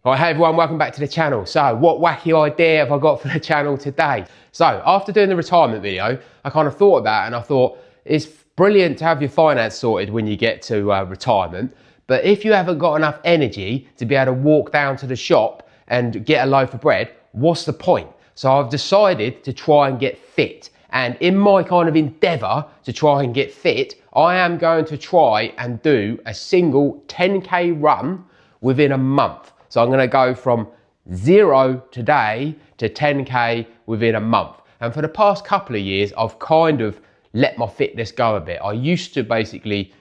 Alright, hey everyone, welcome back to the channel. So, what wacky idea have I got for the channel today? So, after doing the retirement video, I kind of thought about it and I thought, it's brilliant to have your finance sorted when you get to retirement, but if you haven't got enough energy to be able to walk down to the shop and get a loaf of bread, what's the point? So I've decided to try and get fit. And in my kind of endeavour to try and get fit, I am going to try and do a single 10k run within a month. So I'm going to go from 0 today to 10k within a month. And for the past couple of years, I've kind of let my fitness go a bit. I used to basically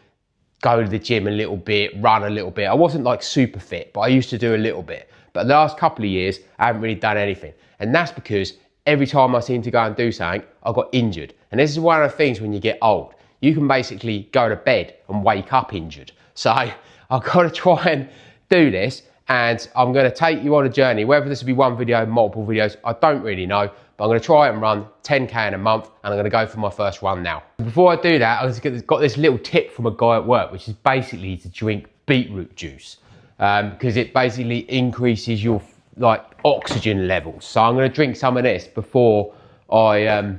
go to the gym a little bit, run a little bit. I wasn't like super fit, but I used to do a little bit. But the last couple of years, I haven't really done anything. And that's because every time I seem to go and do something, I got injured. And this is one of the things when you get old. You can basically go to bed and wake up injured. So I've got to try and do this. And I'm going to take you on a journey, whether this will be one video, multiple videos, I don't really know, but I'm going to try and run 10k in a month, and I'm going to go for my first run now. Before I do that, I've got this little tip from a guy at work, which is basically to drink beetroot juice, because it basically increases your oxygen levels. So I'm going to drink some of this before I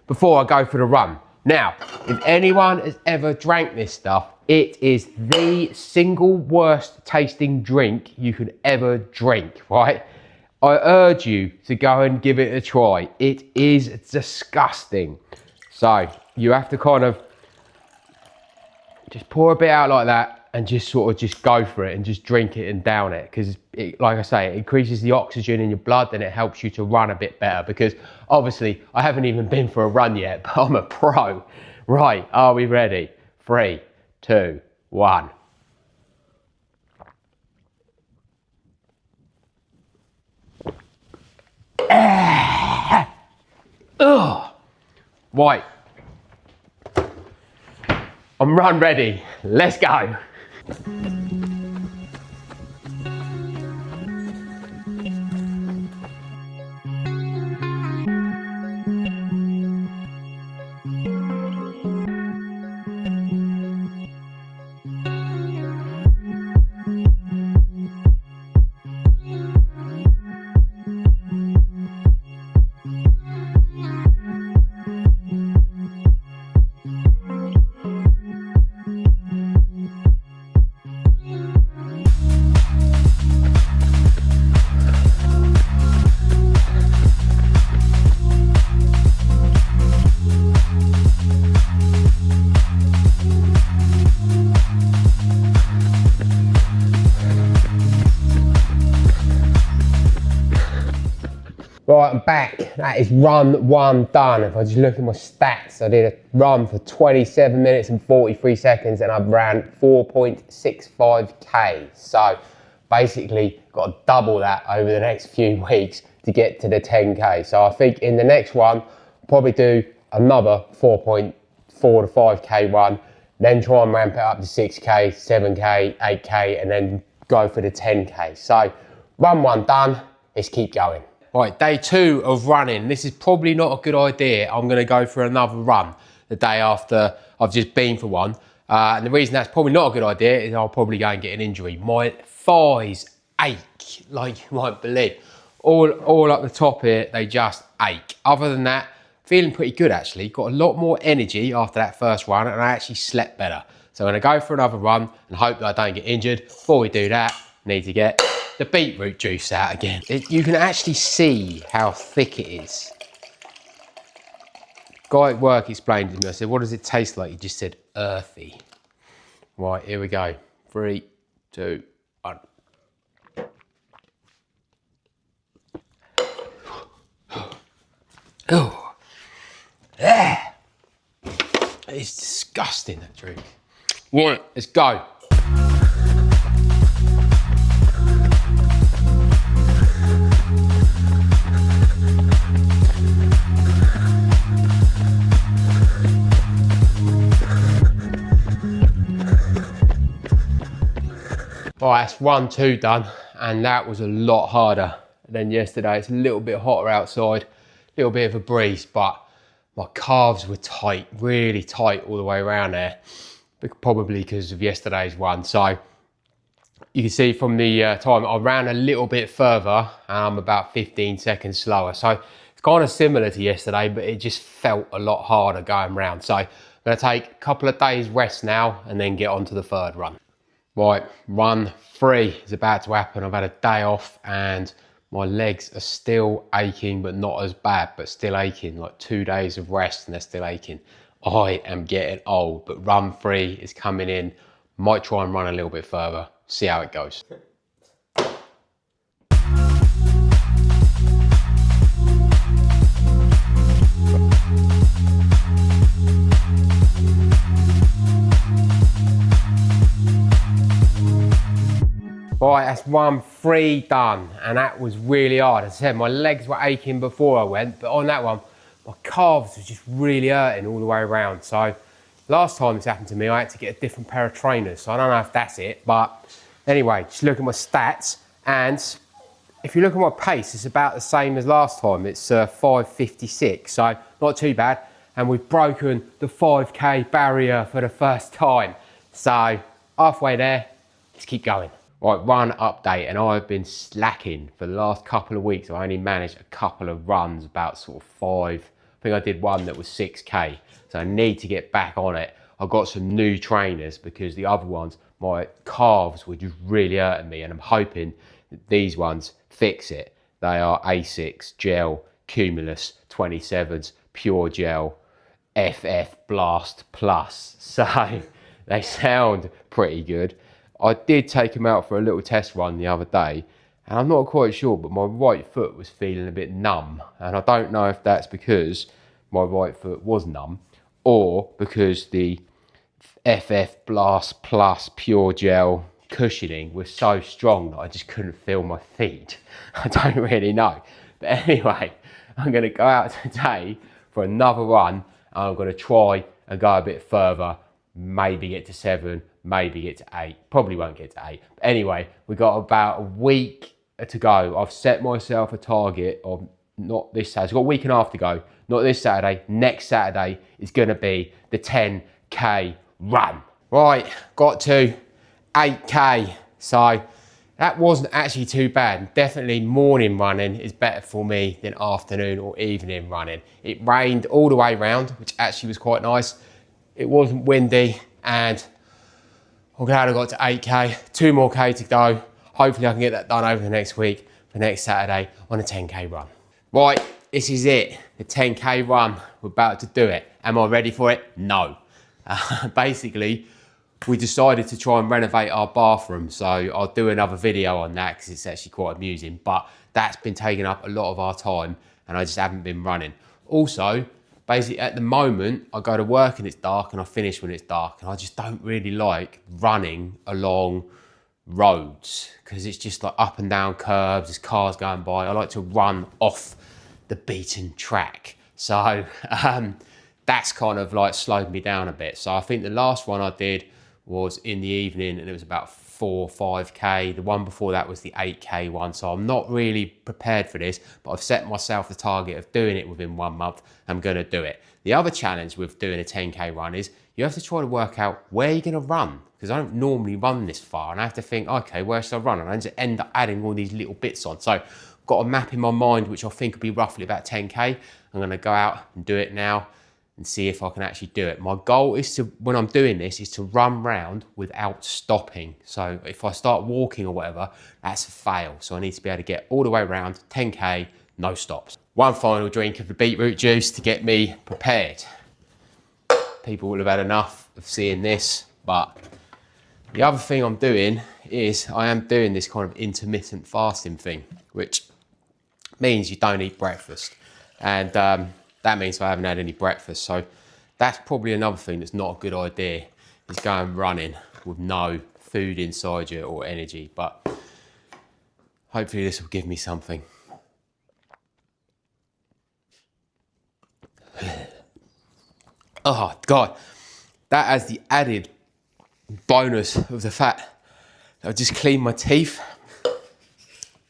go for the run. Now, if anyone has ever drank this stuff, it is the single worst tasting drink you could ever drink, right? I urge you to go and give it a try. It is disgusting. So you have to kind of just pour a bit out like that and just sort of just go for it and just drink it and down it. Because like I say, it increases the oxygen in your blood and it helps you to run a bit better. Because obviously I haven't even been for a run yet, but I'm a pro. Right, are we ready? 3, 2, 1. Ugh. Right. I'm run ready. Let's go. Right, I'm back. That is run 1 done. If I just look at my stats, I did a run for 27 minutes and 43 seconds and I ran 4.65k. So basically got to double that over the next few weeks to get to the 10k. So I think in the next one, I'll probably do another 4.4 to 5k run, then try and ramp it up to 6k, 7k, 8k, and then go for the 10k. So run 1 done, let's keep going. Right, day 2 of running. This is probably not a good idea. I'm going to go for another run the day after I've just been for one. And the reason that's probably not a good idea is I'll probably go and get an injury. My thighs ache like you won't believe. All up the top here, they just ache. Other than that, feeling pretty good actually. Got a lot more energy after that first run and I actually slept better. So I'm going to go for another run and hope that I don't get injured. Before we do that, I need to get the beetroot juice out again. You can actually see how thick it is. Guy at work explained to me, I said, what does it taste like? He just said, earthy. Right, here we go. 3, 2, 1. Oh, yeah. It's disgusting, that drink. Right, let's go. Right, that's 1, 2 done, and that was a lot harder than yesterday. It's a little bit hotter outside, a little bit of a breeze, but my calves were tight, really tight all the way around there, probably because of yesterday's one. So You can see from the time I ran a little bit further and I'm about 15 seconds slower. So it's kind of similar to yesterday, but it just felt a lot harder going round. So I'm gonna take a couple of days rest now and then get on to the third run. Right, run 3 is about to happen. I've had a day off and my legs are still aching, but not as bad, but still aching. Like 2 days of rest and they're still aching. I am getting old, but run 3 is coming in. Might try and run a little bit further, see how it goes. Right, that's run 3 done, and that was really hard. As I said, my legs were aching before I went, but on that one, my calves were just really hurting all the way around. So last time this happened to me, I had to get a different pair of trainers. So I don't know if that's it, but anyway, just look at my stats. And if you look at my pace, it's about the same as last time. It's 5:56, so not too bad. And we've broken the 5K barrier for the first time. So halfway there, let's keep going. Right, run update, and I've been slacking for the last couple of weeks. I only managed a couple of runs, about sort of 5. I think I did one that was 6K. So I need to get back on it. I've got some new trainers because the other ones, my calves were just really hurting me, and I'm hoping that these ones fix it. They are Asics Gel Cumulus 27s Pure Gel FF Blast Plus. So they sound pretty good. I did take them out for a little test run the other day, and I'm not quite sure, but my right foot was feeling a bit numb. And I don't know if that's because my right foot was numb or because the FF Blast Plus Pure Gel cushioning was so strong that I just couldn't feel my feet. I don't really know. But anyway, I'm going to go out today for another run, and I'm going to try and go a bit further, maybe get to 7, maybe get to 8. Probably won't get to 8. But anyway, we've got about a week to go. I've set myself a target of not this Saturday. I've got a week and a half to go. Not this Saturday. Next Saturday is going to be the 10K run. Right, got to 8K. So that wasn't actually too bad. Definitely morning running is better for me than afternoon or evening running. It rained all the way around, which actually was quite nice. It wasn't windy, and I'm glad I got to 8K. 2 more K to go. Hopefully I can get that done over the next week for next Saturday on a 10K run. Right, this is it. The 10K run. We're about to do it. Am I ready for it? No. Basically, we decided to try and renovate our bathroom. So I'll do another video on that because it's actually quite amusing. But that's been taking up a lot of our time, and I just haven't been running. Also, basically at the moment, I go to work and it's dark and I finish when it's dark, and I just don't really like running along roads because it's just like up and down curbs, there's cars going by. I like to run off the beaten track. So that's kind of like slowed me down a bit. So I think the last one I did was in the evening and it was about 4 or 5K. The one before that was the 8K one. So I'm not really prepared for this, but I've set myself the target of doing it within 1 month. I'm going to do it. The other challenge with doing a 10K run is you have to try to work out where you're going to run, because I don't normally run this far and I have to think, okay, where should I run? And I just end up adding all these little bits on. So I've got a map in my mind, which I think will be roughly about 10K. I'm going to go out and do it now and see if I can actually do it. My goal is to, when I'm doing this, is to run round without stopping. So if I start walking or whatever, that's a fail. So I need to be able to get all the way around, 10K, no stops. One final drink of the beetroot juice to get me prepared. People will have had enough of seeing this, but the other thing I'm doing is I am doing this kind of intermittent fasting thing, which means you don't eat breakfast. And that means I haven't had any breakfast. So that's probably another thing that's not a good idea, is going running with no food inside you or energy. But hopefully this will give me something. Oh God, that has the added bonus of the fact that I just cleaned my teeth.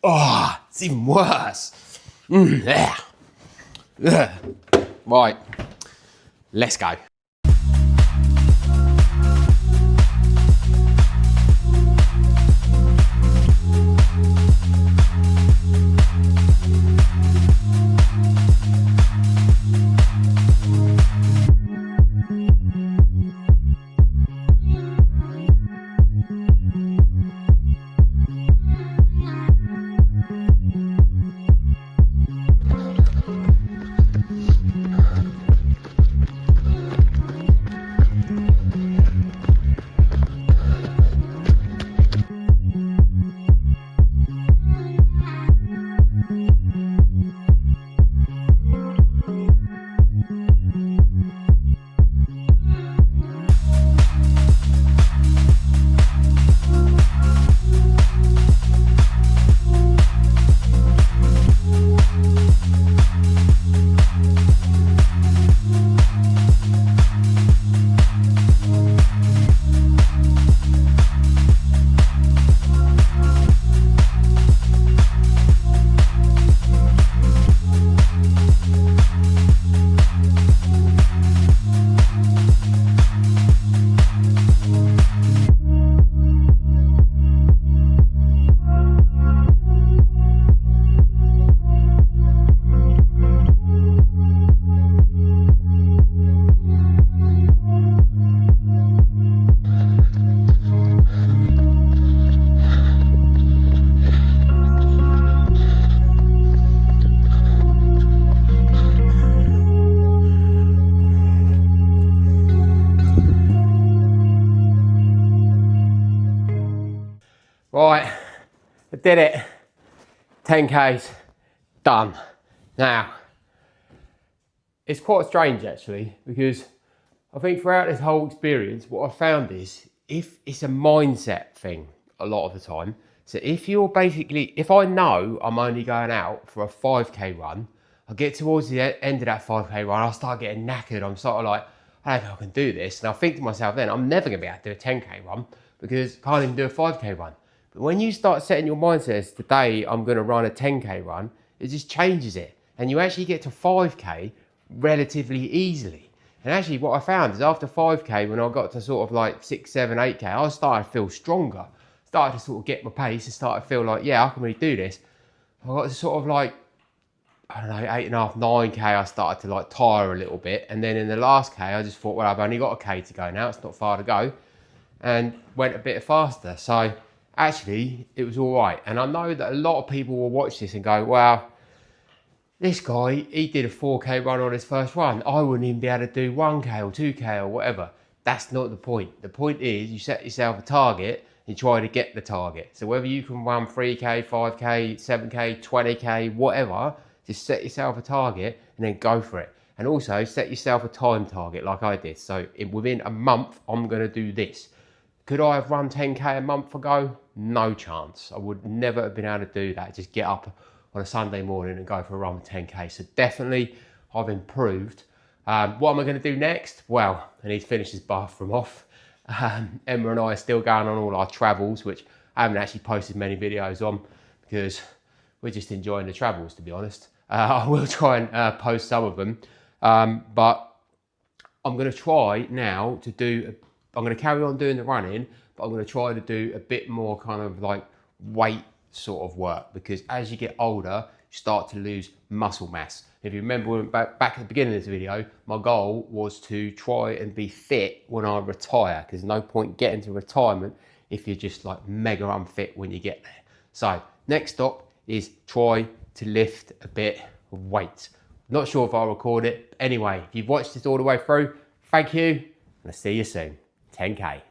Oh, it's even worse. Right, let's go. did it. 10Ks, done. Now, it's quite strange actually, because I think throughout this whole experience, what I found is, if it's a mindset thing a lot of the time. So if I know I'm only going out for a 5K run, I get towards the end of that 5K run, I start getting knackered. I'm sort of like, I don't know if I can do this. And I think to myself then, I'm never gonna be able to do a 10K run because I can't even do a 5K run. But when you start setting your mindset as today, I'm gonna run a 10K run, it just changes it. And you actually get to 5K relatively easily. And actually what I found is after 5K, when I got to sort of like 6, 7, 8K, I started to feel stronger. Started to sort of get my pace and started to feel like, yeah, I can really do this. I got to sort of like, I don't know, 8.5, 9K, I started to like tire a little bit. And then in the last K, I just thought, well, I've only got a K to go now. It's not far to go. And went a bit faster. So actually, it was all right. And I know that a lot of people will watch this and go, well, this guy, he did a 4K run on his first run. I wouldn't even be able to do 1K or 2K or whatever. That's not the point. The point is you set yourself a target, you try to get the target. So whether you can run 3K, 5K, 7K, 20K, whatever, just set yourself a target and then go for it. And also set yourself a time target like I did. So within a month, I'm gonna do this. Could I have run 10K a month ago? No chance. I would never have been able to do that. Just get up on a Sunday morning and go for a run with 10K. So definitely I've improved. What am I gonna do next? Well, I need to finish this bathroom off. Emma and I are still going on all our travels, which I haven't actually posted many videos on because we're just enjoying the travels, to be honest. I will try and post some of them, but I'm gonna try now to do, I'm gonna carry on doing the running, but I'm gonna try to do a bit more kind of like weight sort of work, because as you get older, you start to lose muscle mass. If you remember back at the beginning of this video, my goal was to try and be fit when I retire, because there's no point getting to retirement if you're just like mega unfit when you get there. So next stop is try to lift a bit of weight. Not sure if I'll record it. Anyway, if you've watched this all the way through, thank you, and I'll see you soon. 10K.